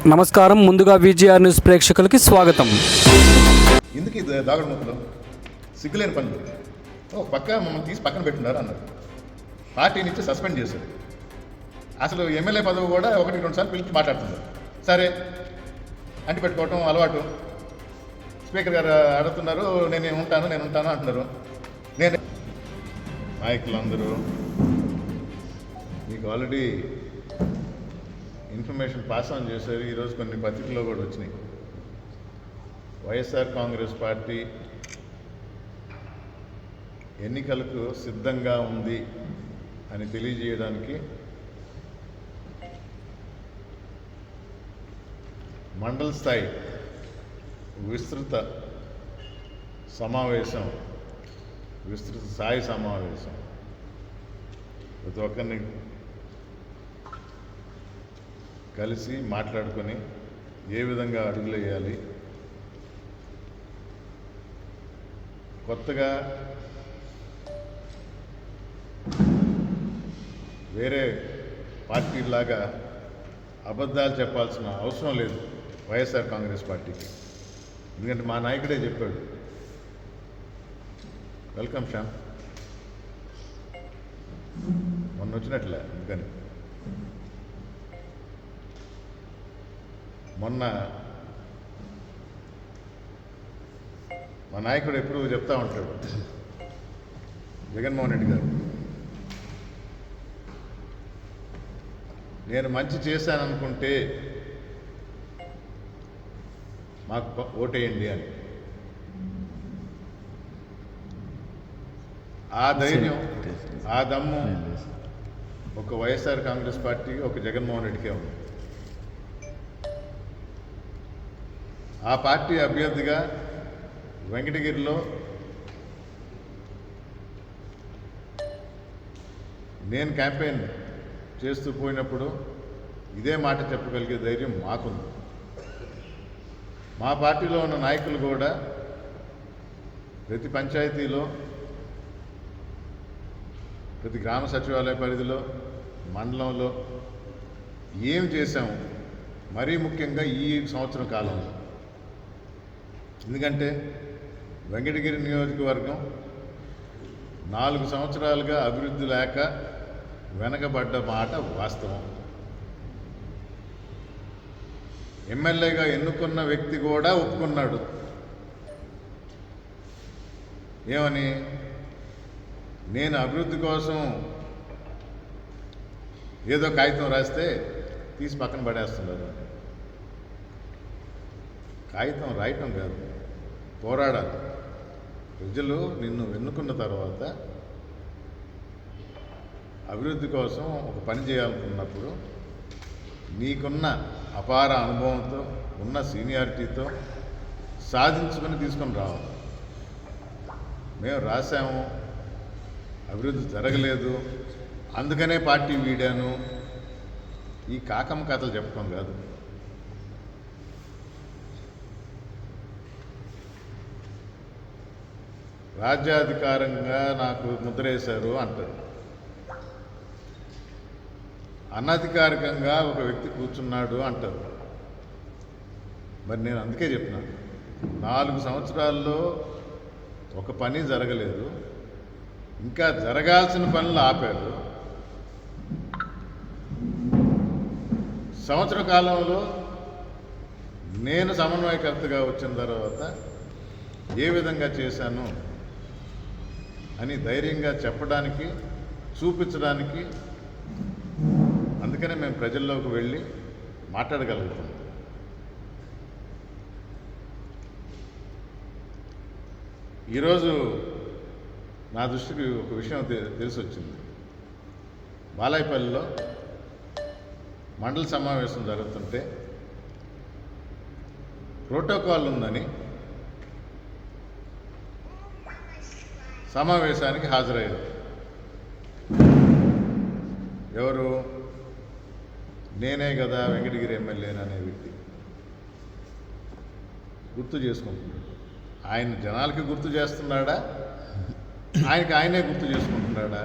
నమస్కారం. ముందుగా VGR news ప్రేక్షకులకి స్వాగతం. ఎందుకు ఇది దాగుడు ముక్కలు సిగ్గులేని పనులు ఒక పక్క మమ్మల్ని తీసి పక్కన పెట్టున్నారు అన్నారు. పార్టీ నుంచి సస్పెండ్ చేశారు. అసలు ఎమ్మెల్యే పదవి కూడా 1-2 సార్లు పిలిచి మాట్లాడుతున్నారు. సరే అంటి పెట్టుకోవటం అలవాటు. స్పీకర్ గారు అడుగుతున్నారు, నేను ఉంటాను అంటున్నారు. నేను నాయకులందరూ మీకు ఆల్రెడీ ఇన్ఫర్మేషన్ పాస్ ఆన్ చేశారు. ఈరోజు కొన్ని పత్రికల్లో కూడా వచ్చినాయి. వైఎస్ఆర్ కాంగ్రెస్ పార్టీ ఎన్నికలకు సిద్ధంగా ఉంది అని తెలియజేయడానికి మండల స్థాయి విస్తృత స్థాయి సమావేశం ప్రతి ఒక్కరిని కలిసి మాట్లాడుకొని ఏ విధంగా అడుగులు వేయాలి, కొత్తగా వేరే పార్టీలాగా అబద్ధాలు చెప్పాల్సిన అవసరం లేదు వైఎస్ఆర్ కాంగ్రెస్ పార్టీకి. ఎందుకంటే మా నాయకుడే చెప్పాడు. వెల్కమ్ శ్యామ్, మొన్న వచ్చినట్లే. అందుకని మొన్న మా నాయకుడు ఎప్పుడు చెప్తా ఉంటాడు, జగన్మోహన్ రెడ్డి గారు, నేను మంచి చేశాననుకుంటే మాకు ఓటేయండి అని. ఆ ధైర్యం, ఆ దమ్ము ఒక వైఎస్ఆర్ కాంగ్రెస్ పార్టీ, ఒక జగన్మోహన్ రెడ్డికే ఉంది. ఆ పార్టీ అభ్యర్థిగా వెంకటగిరిలో నేను క్యాంపెయిన్ చేస్తూ పోయినప్పుడు ఇదే మాట చెప్పగలిగే ధైర్యం మాకుంది. మా పార్టీలో ఉన్న నాయకులు కూడా ప్రతి పంచాయతీలో, ప్రతి గ్రామ సచివాలయ పరిధిలో, మండలంలో ఏం చేశాము, మరీ ముఖ్యంగా ఈ సంవత్సరం కాలంలో. ఎందుకంటే వెంకటగిరి నియోజకవర్గం 4 సంవత్సరాలుగా అభివృద్ధి లేక వెనకబడ్డ మాట వాస్తవం. ఎమ్మెల్యేగా ఎన్నుకున్న వ్యక్తి కూడా ఒప్పుకున్నాడు. ఏమని? నేను అభివృద్ధి కోసం ఏదో కాగితం రాస్తే తీసి పక్కన పడేస్తున్నారు. కాగితం రాయటం కాదు, పోరాడాలి. ప్రజలు నిన్ను ఎన్నుకున్న తర్వాత అభివృద్ధి కోసం ఒక పని చేయాలనుకున్నప్పుడు నీకున్న అపార అనుభవంతో, ఉన్న సీనియారిటీతో సాధించుకొని తీసుకొని రావాలి. మేము రాసాము, అభివృద్ధి జరగలేదు, అందుకనే పార్టీ వీడాను, ఈ కాకమ్మ కథలు చెప్పడం కాదు. రాజ్యాధికారంగా నాకు ముద్రేశారు అంటారు. అనధికారికంగా ఒక వ్యక్తి కూర్చున్నాడు అంటారు. మరి నేను అందుకే చెప్పినా, 4 సంవత్సరాల్లో ఒక పని జరగలేదు, ఇంకా జరగాల్సిన పనులు ఆపారు. సంవత్సర కాలంలో నేను సమన్వయకర్తగా వచ్చిన తర్వాత ఏ విధంగా చేశాను అని ధైర్యంగా చెప్పడానికి, చూపించడానికి, అందుకనే మేము ప్రజల్లోకి వెళ్ళి మాట్లాడగలుగుతాం. ఈరోజు నా దృష్టికి ఒక విషయం తెలిసి వచ్చింది. బాలాయపల్లిలో మండల సమావేశం జరుగుతుంటే ప్రోటోకాల్ ఉందని సమావేశానికి హాజరయ్యారు. ఎవరు? నేనే కదా వెంకటగిరి ఎమ్మెల్యేననే వ్యక్తి గుర్తు చేసుకుంటున్నాడు. ఆయన జనాలకి గుర్తు చేస్తున్నాడా, ఆయనే గుర్తు చేసుకుంటున్నాడా?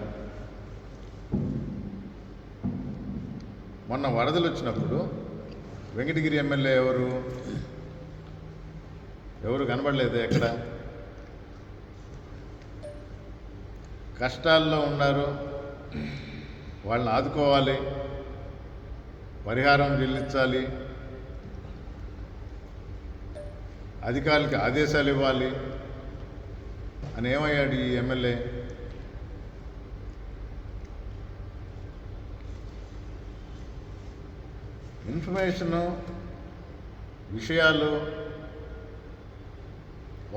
మొన్న వరదలు వచ్చినప్పుడు వెంకటగిరి ఎమ్మెల్యే ఎవరు కనబడలేదు ఎక్కడ. కష్టాల్లో ఉన్నారు, వాళ్ళని ఆదుకోవాలి, పరిహారం చెల్లించాలి, అధికారులకి ఆదేశాలు ఇవ్వాలి అని ఏమయ్యాడు ఈ ఎమ్మెల్యే? ఇన్ఫర్మేషను, విషయాలు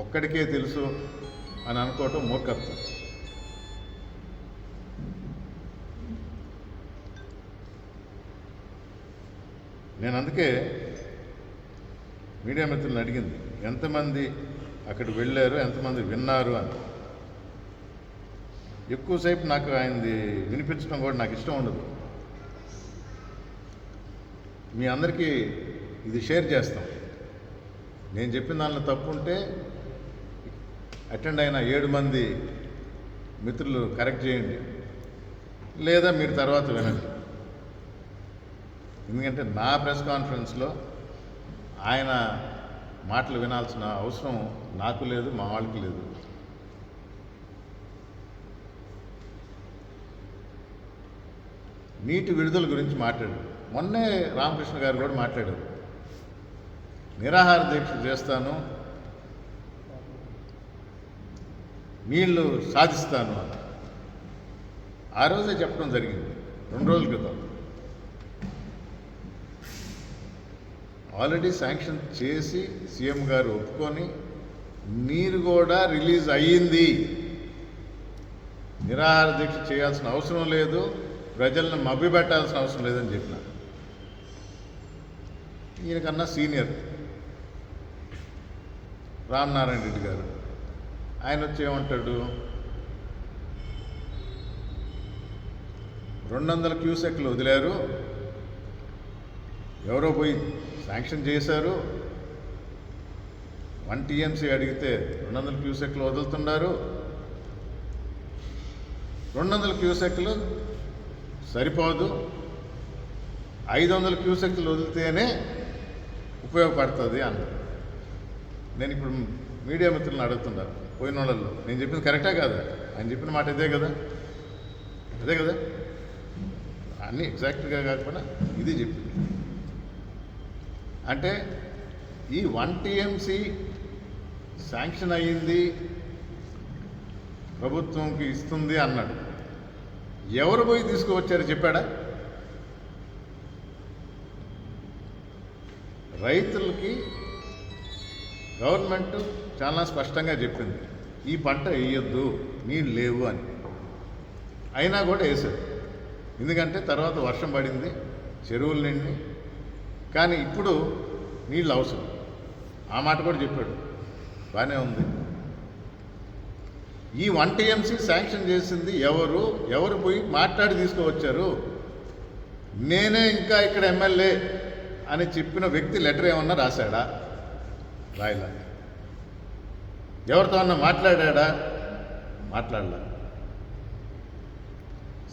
ఒక్కడికే తెలుసు అని అనుకోవటం మూర్ఖత్వం. నేను అందుకే మీడియా మిత్రులను అడిగింది, ఎంతమంది అక్కడికి వెళ్ళారు, ఎంతమంది విన్నారు అని. ఎక్కువసేపు నాకు ఆయనది వినిపించడం కూడా నాకు ఇష్టం ఉండదు. మీ అందరికీ ఇది షేర్ చేస్తాం. నేను చెప్పిన దానిలో తప్పు ఉంటే అటెండ్ అయిన 7 మంది మిత్రులు కరెక్ట్ చేయండి, లేదా మీరు తర్వాత వినండి. ఎందుకంటే నా ప్రెస్ కాన్ఫరెన్స్లో ఆయన మాటలు వినాల్సిన అవసరం నాకు లేదు, మా వాళ్ళకి లేదు. నీటి విడుదల గురించి మాట్లాడారు. మొన్నే రామకృష్ణ గారు కూడా మాట్లాడారు, నిరాహార దీక్ష చేస్తాను, నీళ్లు సాధిస్తాను అని. ఆ రోజే చెప్పడం జరిగింది, 2 రోజుల క్రితం. ఆల్రెడీ శాంక్షన్ చేసి సీఎం గారు ఒప్పుకొని నీరు కూడా రిలీజ్ అయ్యింది. నిరాహార దీక్ష చేయాల్సిన అవసరం లేదు, ప్రజలను మభ్యపెట్టాల్సిన అవసరం లేదని చెప్పిన. ఈయనకన్నా సీనియర్ రామనారాయణ రెడ్డి గారు, ఆయన వచ్చి ఏమంటాడు, 200 క్యూసెక్లు వదిలారు, ఎవరో పోయి శాంక్షన్ చేశారు, 1 TMC అడిగితే 200 క్యూసెక్లు వదులుతున్నారు, 200 క్యూసెక్లు సరిపోదు, 500 క్యూసెక్లు వదిలితేనే ఉపయోగపడుతుంది అన్నారు. నేను ఇప్పుడు మీడియా మిత్రులను అడుగుతున్నారు, పోయిన వాళ్ళల్లో నేను చెప్పింది కరెక్టా కాదా? ఆయన చెప్పిన మాట ఇదే కదా, అన్నీ ఎగ్జాక్ట్గా కాకపోయినా ఇది చెప్పింది. అంటే ఈ 1 TMC శాంక్షన్ అయ్యింది, ప్రభుత్వంకి ఇస్తుంది అన్నాడు. ఎవరు పోయి తీసుకువచ్చారు చెప్పాడా? రైతులకి గవర్నమెంట్ చాలా స్పష్టంగా చెప్పింది, ఈ పంట వేయొద్దు, నీళ్ళు లేవు అని. అయినా కూడా వేశారు, ఎందుకంటే తర్వాత వర్షం పడింది, చెరువులు నిండి. కానీ ఇప్పుడు నీళ్ళు అవసరం, ఆ మాట కూడా చెప్పాడు, బాగానే ఉంది. ఈ 1 TMC శాంక్షన్ చేసింది ఎవరు పోయి మాట్లాడి తీసుకువచ్చారు? నేనే ఇంకా ఇక్కడ ఎమ్మెల్యే అని చెప్పిన వ్యక్తి లెటర్ ఏమన్నా రాశాడా? రాయలా. ఎవరితో అన్నా మాట్లాడా? మాట్లాడలా.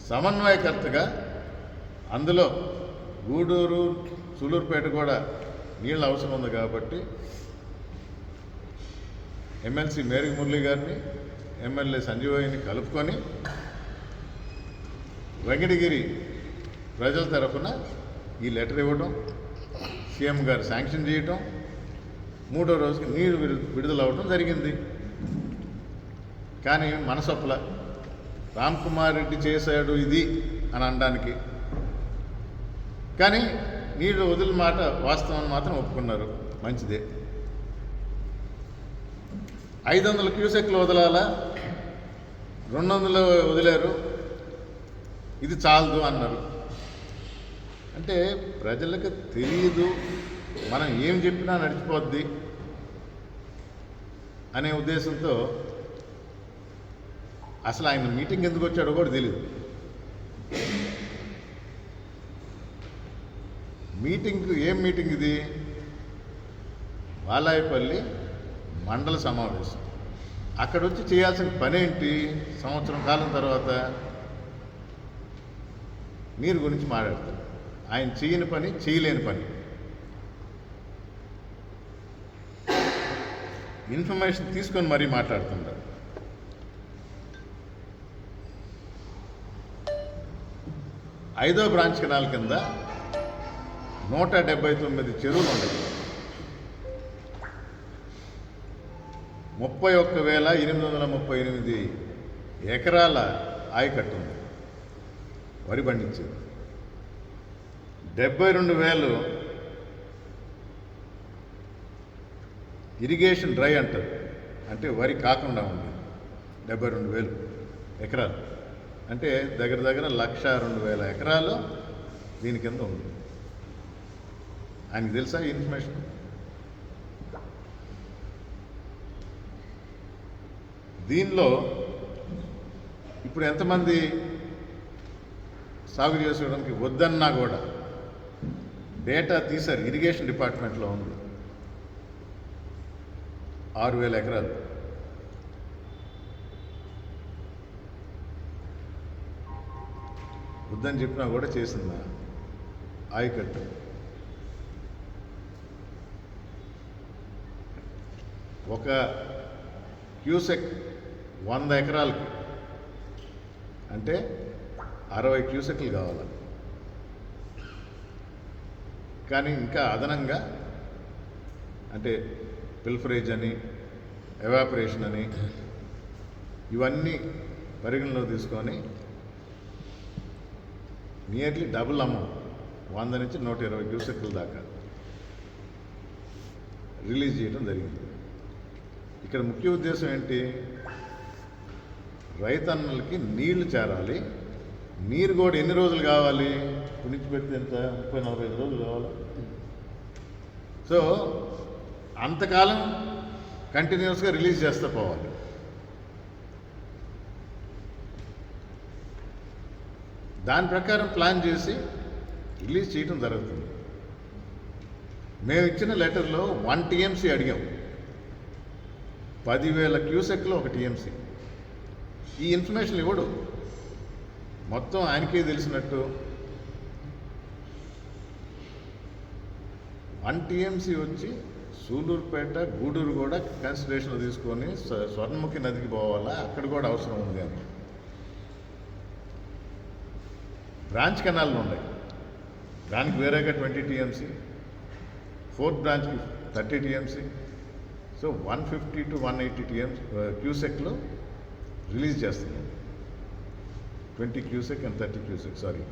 సమన్వయకర్తగా అందులో గూడూరు, సూలూరుపేట కూడా నీళ్ళ అవసరం ఉంది కాబట్టి ఎమ్మెల్సీ మేరీ మురళి గారిని, ఎమ్మెల్యే సంజీవయ్యని కలుపుకొని వెంకటగిరి ప్రజల తరఫున ఈ లెటర్ ఇవ్వడం, సీఎం గారు శాంక్షన్ చేయటం, 3వ రోజుకి నీరు విడుదల అవ్వడం జరిగింది. కానీ మనసొప్పల రామ్ కుమార్ రెడ్డి చేశాడు ఇది అని అనడానికి. కానీ నీళ్ళు వదిలిన మాట వాస్తవం మాత్రం ఒప్పుకున్నారు, మంచిదే. 500 క్యూసెక్లు వదలాలా, 200 వదిలారు, ఇది చాలదు అన్నారు. అంటే ప్రజలకు తెలియదు, మనం ఏం చెప్పినా నడిచిపోద్ది అనే ఉద్దేశంతో అసలు ఆయన మీటింగ్ ఎందుకు వచ్చాడో కూడా తెలియదు. ఏం మీటింగ్ ఇది? వాలాయపల్లి మండల సమావేశం. అక్కడ వచ్చి చేయాల్సిన పనేంటి? సంవత్సరం కాలం తర్వాత నీరు గురించి మాట్లాడతారు. ఆయన చేయని పని, చేయలేని పని. ఇన్ఫర్మేషన్ తీసుకొని మరీ మాట్లాడుతుంటారు. ఐదో బ్రాంచ్ కెనాల్ కింద 179 చెరువులు ఉన్నాయి. 31,838 ఎకరాల ఆయకట్టు ఉంది వరి పండించేది. 72,000 ఇరిగేషన్ డ్రై అంటారు, అంటే వరి కాకుండా ఉంది. 72,000 ఎకరాలు అంటే దగ్గర దగ్గర 1,02,000 ఎకరాలు దీని కింద ఉంది. ఆయనకి తెలుసా ఈ ఇన్ఫర్మేషన్? దీనిలో ఇప్పుడు ఎంతమంది సాగు చేసుకోవడానికి వద్దన్నా కూడా డేటా తీశారు. ఇరిగేషన్ డిపార్ట్మెంట్లో ఉంది 6,000 ఎకరాలు. వద్దని చెప్పినా కూడా చేసిందా ఆయకట్టు. ఒక క్యూసెక్ 100 ఎకరాలకి అంటే 60 క్యూసెక్లు కావాలి. కానీ ఇంకా అదనంగా అంటే పిల్ఫరేజ్ అని, ఎవాపరేషన్ అని, ఇవన్నీ పరిగణలో తీసుకొని నియర్లీ డబుల్ అమౌంట్ 100 నుంచి 120 క్యూసెక్ల దాకా రిలీజ్ చేయడం జరిగింది. ఇక్కడ ముఖ్య ఉద్దేశం ఏంటి? రైతన్నలకి నీళ్లు చేరాలి. నీరు కూడా ఎన్ని రోజులు కావాలి? పుణిచి పెడితే ఎంత 30-45 రోజులు కావాలి. సో అంతకాలం కంటిన్యూస్గా రిలీజ్ చేస్తూ పోవాలి. దాని ప్రకారం ప్లాన్ చేసి రిలీజ్ చేయడం జరుగుతుంది. మేము ఇచ్చిన లెటర్లో 1 టీఎంసీ అడిగాం. 10,000 క్యూసెక్లో 1 టీఎంసీ. ఈ ఇన్ఫర్మేషన్ ఇవ్వడు, మొత్తం ఆయనకే తెలిసినట్టు. 1 టీఎంసీ వచ్చి సూలూరుపేట, గూడూరు కూడా కన్సిడరేషన్లో తీసుకొని స్వర్ణముఖి నదికి పోవాలా, అక్కడ కూడా అవసరం ఉంది అని. బ్రాంచ్ కెనాల్లు ఉన్నాయి, దానికి వేరేగా 20 టీఎంసీ, 4th బ్రాంచ్కి 30 టీఎంసీ. సో 150 to 180 టీఎంసీ క్యూసెక్లో రిలీజ్ చేస్తున్నాం. 20 క్యూసెక్ అండ్ 30 క్యూసెక్, సారీ.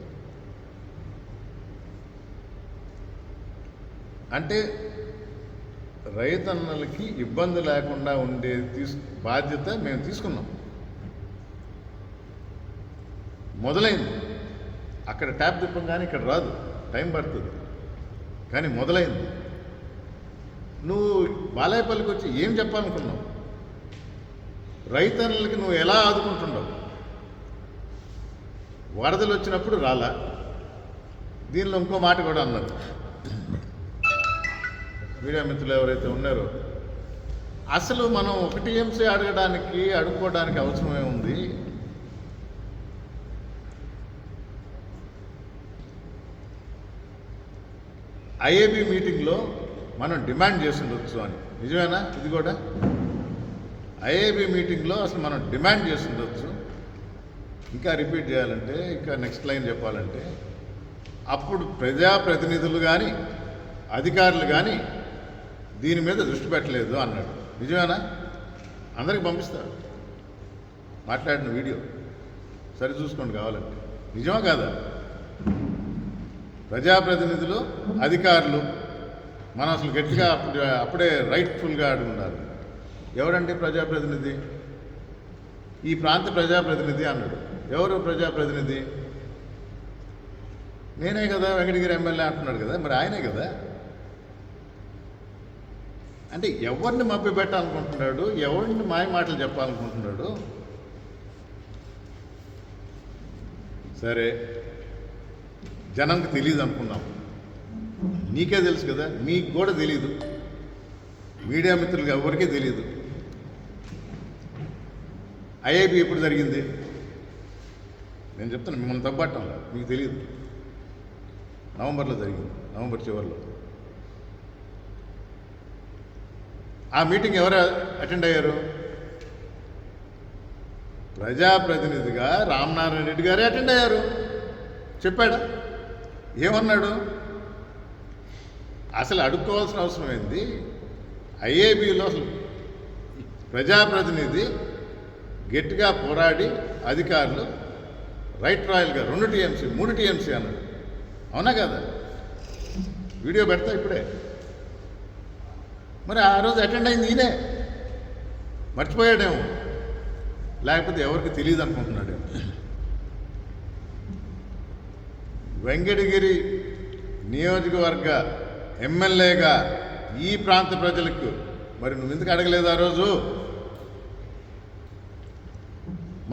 అంటే రైతన్నలకి ఇబ్బంది లేకుండా ఉండే బాధ్యత మేము తీసుకున్నాం. మొదలైంది. అక్కడ ట్యాప్ తిప్పంగానే ఇక్కడ రాదు, టైం పడుతుంది, కానీ మొదలైంది. నువ్వు బాలాయపల్లికి వచ్చి ఏం చెప్పాలనుకున్నావు? రైతన్నలకి నువ్వు ఎలా ఆదుకుంటున్నావు? వరదలు వచ్చినప్పుడు రాలా. దీనిలో ఇంకో మాట కూడా అన్నారు మీడియా మిత్రులు ఎవరైతే ఉన్నారో, అసలు మనం 1 టీఎంసీ అడుక్కోవడానికి అవసరమే ఉంది. ఐఏబీ మీటింగ్లో మనం డిమాండ్ చేస్తుండొచ్చు అని. నిజమేనా? ఇది కూడా ఐఏబీ మీటింగ్లో అసలు మనం డిమాండ్ చేస్తుండొచ్చు. ఇంకా రిపీట్ చేయాలంటే, ఇంకా నెక్స్ట్ లైన్ చెప్పాలంటే, అప్పుడు ప్రజాప్రతినిధులు కానీ అధికారులు కానీ దీని మీద దృష్టి పెట్టలేదు అన్నాడు. నిజమేనా? అందరికి పంపిస్తారు మాట్లాడిన వీడియో, సరి చూసుకోండి కావాలంటే. నిజమా కాదా? ప్రజాప్రతినిధులు, అధికారులు మనం అసలు గట్టిగా అప్పుడే రైట్ఫుల్గా అడుగున్నారు. ఎవరంటే ప్రజాప్రతినిధి? ఈ ప్రాంత ప్రజాప్రతినిధి అన్నాడు. ఎవరు ప్రజాప్రతినిధి? నేనే కదా, వెంకటగిరి ఎమ్మెల్యే అంటున్నాడు కదా, మరి ఆయనే కదా. అంటే ఎవరిని మభ్యపెట్టాలనుకుంటున్నాడు? ఎవరిని మాయ మాటలు చెప్పాలనుకుంటున్నాడు? సరే, జనంకి తెలియదు అనుకున్నాం. నీకే తెలుసు కదా, మీకు కూడా తెలీదు, మీడియా మిత్రులకు ఎవరికీ తెలియదు. ఐఐబీ ఎప్పుడు జరిగింది? నేను చెప్తాను, మిమ్మల్ని తప్పట్టంలా, మీకు తెలియదు. నవంబర్లో జరిగింది, నవంబర్ చివరిలో. ఆ మీటింగ్ ఎవరు అటెండ్ అయ్యారు? ప్రజాప్రతినిధిగా రామనారాయణ రెడ్డి గారే అటెండ్ అయ్యారు. చెప్పాడా? ఏమన్నాడు? అసలు అడుక్కోవాల్సిన అవసరం ఏంది? ఐఏబీలో అసలు ప్రజాప్రతినిధి గట్టిగా పోరాడి అధికారులు రైట్ రాయల్గా 2 టీఎంసీ 3 టీఎంసీ అన్నాడు. అవునా కదా? వీడియో పెడతా ఇప్పుడే. మరి ఆ రోజు అటెండ్ అయింది ఈయనే. మర్చిపోయాడేమో, లేకపోతే ఎవరికి తెలియదు అనుకుంటున్నాడేమో. వెంకటగిరి నియోజకవర్గ ఎమ్మెల్యేగా ఈ ప్రాంత ప్రజలకు మరి నువ్వు ఎందుకు అడగలేదు ఆ రోజు?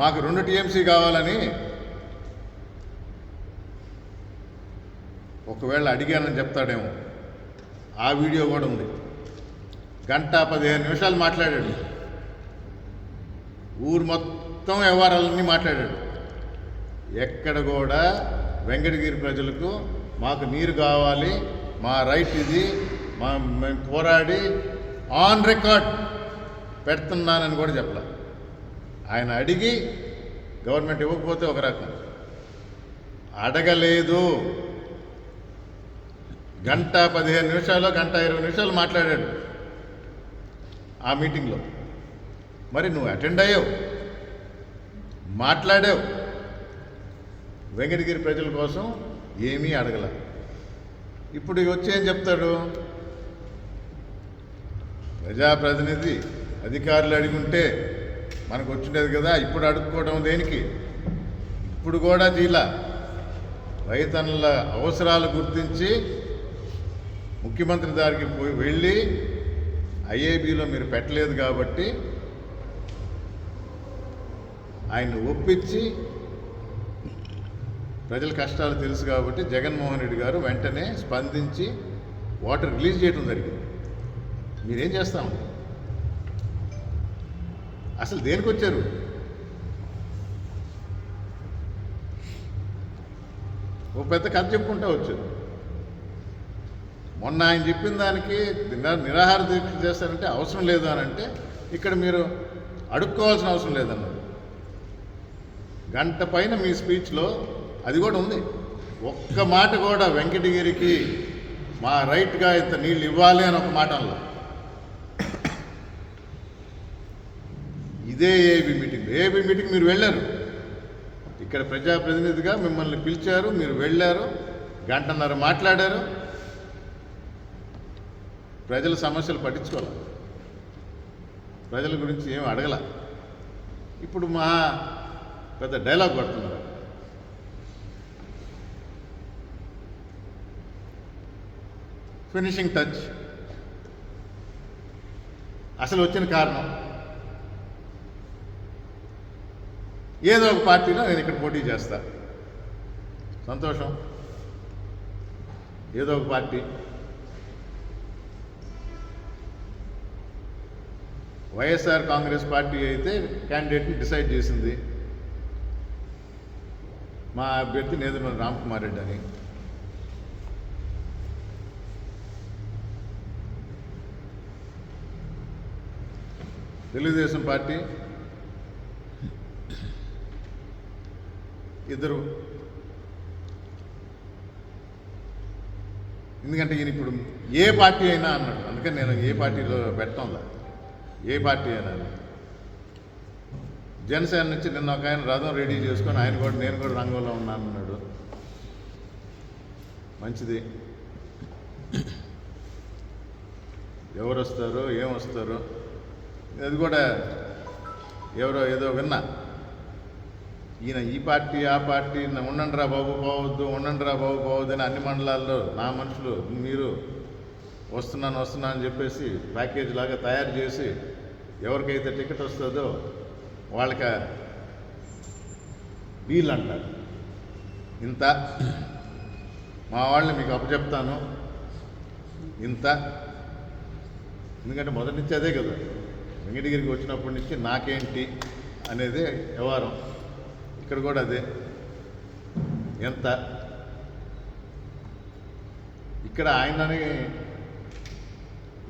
మాకు 2 టీఎంసీ కావాలని. ఒకవేళ అడిగానని చెప్తాడేమో. ఆ వీడియో కూడా ఉంది. 1:15 మాట్లాడాడు. ఊరు మొత్తం వ్యవహారాలన్నీ మాట్లాడాడు. ఎక్కడ కూడా వెంకటగిరి ప్రజలకు మాకు నీరు కావాలి, మా రైట్ ఇది, మేము పోరాడి ఆన్ రికార్డ్ పెడుతున్నానని కూడా చెప్పలే. ఆయన అడిగి గవర్నమెంట్ ఇవ్వకపోతే ఒక రకం, అడగలేదు. 1:15 1:20 మాట్లాడాడు ఆ మీటింగ్లో. మరి నువ్వు అటెండ్ అయ్యావు, మాట్లాడావు, వెంకటగిరి ప్రజల కోసం ఏమీ అడగల. ఇప్పుడు వచ్చి ఏం చెప్తాడు? ప్రజాప్రతినిధి అధికారులు అడిగుంటే మనకు వచ్చిండేది కదా, ఇప్పుడు అడుక్కోవడం దేనికి? ఇప్పుడు కూడా జీలా రైతన్నుల అవసరాలు గుర్తించి ముఖ్యమంత్రి దారికి వెళ్ళి ఐఏబీలో మీరు పెట్టలేదు కాబట్టి ఆయన్ని ఒప్పించి, ప్రజల కష్టాలు తెలుసు కాబట్టి జగన్మోహన్ రెడ్డి గారు వెంటనే స్పందించి వాటర్ రిలీజ్ చేయడం జరిగింది. మీరేం చేస్తాం? అసలు దేనికి వచ్చారు? ఓ పెద్ద కథ చెప్పుకుంటా వచ్చారు. మొన్న ఆయన చెప్పిన దానికి నిరాహార దీక్ష చేస్తారంటే అవసరం లేదు అని అంటే, ఇక్కడ మీరు అడుక్కోవాల్సిన అవసరం లేదన్నారు. 1 గంట పైన మీ స్పీచ్లో అది కూడా ఉంది. ఒక్క మాట కూడా వెంకటగిరికి మా రైట్గా ఇంత నీళ్ళు ఇవ్వాలి అని ఒక మాట అనలో. ఇదే ఏబీ మీటింగ్ మీరు వెళ్ళారు. ఇక్కడ ప్రజాప్రతినిధిగా మిమ్మల్ని పిలిచారు, మీరు వెళ్ళారు, 1.5 గంట మాట్లాడారు. ప్రజల సమస్యలు పట్టించుకోవాలి, ప్రజల గురించి ఏమి అడగల. ఇప్పుడు మా పెద్ద డైలాగ్ కొడుతున్నారు. Finishing touch. అసలు వచ్చిన కారణం ఏదో ఒక పార్టీలో నేను ఇక్కడ పోటీ చేస్తా, సంతోషం. ఏదో ఒక పార్టీ వైఎస్ఆర్ కాంగ్రెస్ పార్టీ అయితే క్యాండిడేట్ని డిసైడ్ చేసింది, మా అభ్యర్థి నేదురుమల్లి రామ్కుమార్ రెడ్డి అని. తెలుగుదేశం పార్టీ ఇద్దరు. ఎందుకంటే ఈయన ఇప్పుడు ఏ పార్టీ అయినా అన్నాడు, అందుకని నేను ఏ పార్టీలో పెట్టడంలా, ఏ పార్టీ అయినా. జనసేన నుంచి నిన్న ఒక ఆయన రథం రెడీ చేసుకొని నేను కూడా రంగంలో ఉన్నాను అన్నాడు. మంచిది. ఎవరు వస్తారో ఏమొస్తారో అది కూడా ఎవరో ఏదో విన్నా. ఈయన ఈ పార్టీ ఆ పార్టీ ఉండండిరా బాబు పోవద్దు, ఉండండిరా బాబు పోవద్దు అని అన్ని మండలాల్లో నా మనుషులు మీరు వస్తున్నాను అని చెప్పేసి ప్యాకేజ్ లాగా తయారు చేసి ఎవరికైతే టికెట్ వస్తుందో వాళ్ళకి డీల్ అంటారు. ఇంత మా వాళ్ళని మీకు అప్పచెప్తాను ఇంత. ఎందుకంటే మొదటి నుంచి అదే కదా, వెంకటగిరికి వచ్చినప్పటి నుంచి నాకేంటి అనేది వ్యవహారం. ఇక్కడ కూడా అదే, ఎంత. ఇక్కడ ఆయనని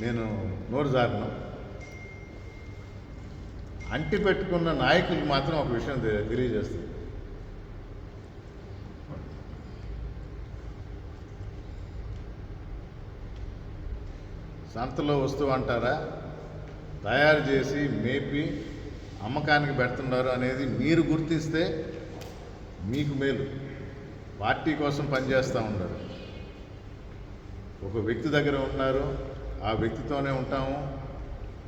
నేను నోరు జారిను, అంటి పెట్టుకున్న నాయకులకు మాత్రం ఒక విషయం తెలియజేస్తుంది. సంతలో వస్తువు అంటారా, తయారు చేసి మేపి అమ్మకానికి పెడుతున్నారు అనేది మీరు గుర్తిస్తే మీకు మేలు. పార్టీ కోసం పనిచేస్తూ ఉండరు. ఒక వ్యక్తి దగ్గర ఉన్నారు, ఆ వ్యక్తితోనే ఉంటాము,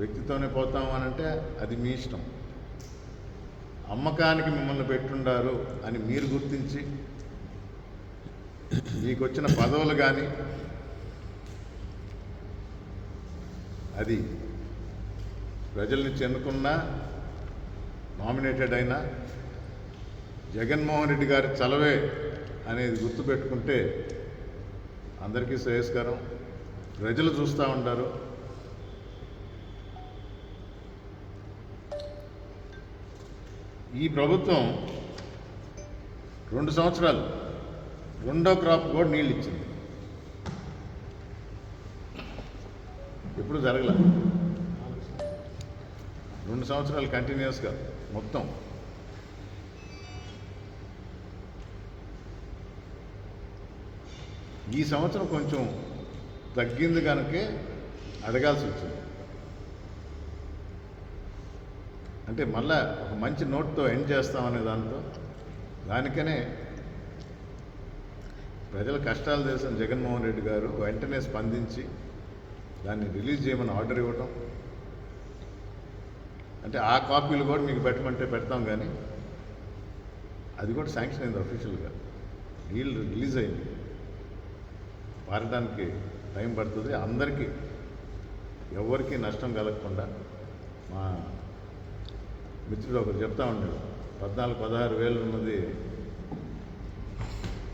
వ్యక్తితోనే పోతాము అని అంటే అది మీ ఇష్టం. అమ్మకానికి మిమ్మల్ని పెట్టుండారు అని మీరు గుర్తించి మీకు వచ్చిన పదవులు కానీ అది ప్రజల నుంచి ఎన్నుకున్నా నామినేటెడ్ అయినా జగన్మోహన్ రెడ్డి గారి చలవే అనేది గుర్తుపెట్టుకుంటే అందరికీ శ్రేయస్కరం. ప్రజలు చూస్తూ ఉంటారు. ఈ ప్రభుత్వం 2 సంవత్సరాలు రెండో క్రాప్ కూడా నీళ్ళు ఇచ్చింది. ఎప్పుడు జరగల. 2 సంవత్సరాలు కంటిన్యూస్గా మొత్తం. ఈ సంవత్సరం కొంచెం తగ్గింది కనుకే అడగాల్సి వచ్చింది. అంటే మళ్ళా ఒక మంచి నోట్తో ఎండ్ చేస్తామనే దానికనే ప్రజల కష్టాలు తెలిసిన జగన్మోహన్ రెడ్డి గారు వెంటనే స్పందించి దాన్ని రిలీజ్ చేయమని ఆర్డర్ ఇవ్వటం. అంటే ఆ కాపీలు కూడా మీకు పెట్టమంటే పెడతాం, కానీ అది కూడా శాంక్షన్ అయింది అఫీషియల్గా. నీళ్ళు రిలీజ్ అయింది. పారడానికి టైం పడుతుంది. అందరికీ ఎవరికి నష్టం కలగకుండా. మా మిత్రుడు ఒకరు చెప్తా ఉన్నాడు, 14-16 వేలు ఉన్నది